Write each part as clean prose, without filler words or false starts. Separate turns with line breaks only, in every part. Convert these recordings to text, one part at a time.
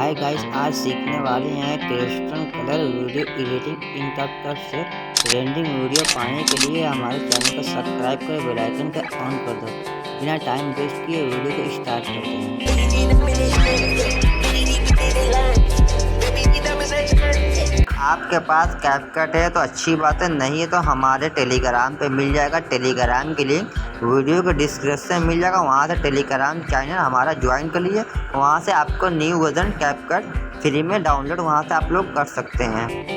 Hi guys, आज सीखने वाले हैं crystal colour video editing in CapCut से। ट्रेंडिंग वीडियो पाने के लिए हमारे चैनल को सब्सक्राइब कर बेल आइकन को ऑन कर दो। बिना टाइम वेस्ट किए वीडियो को स्टार्ट करते हैं। आपके पास कैपकट है तो अच्छी बात है, नहीं है तो हमारे टेलीग्राम पे मिल जाएगा। टेलीग्राम के लिंक वीडियो के डिस्क्रिप्शन में मिल जाएगा, वहाँ से टेलीग्राम चैनल हमारा ज्वाइन कर लीजिए। वहाँ से आपको न्यू वर्जन कैपकट फ्री में डाउनलोड वहाँ से आप लोग कर सकते हैं।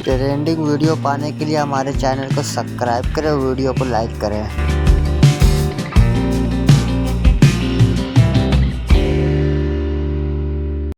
ट्रेंडिंग वीडियो पाने के लिए हमारे चैनल को सब्सक्राइब करें, वीडियो को लाइक करें।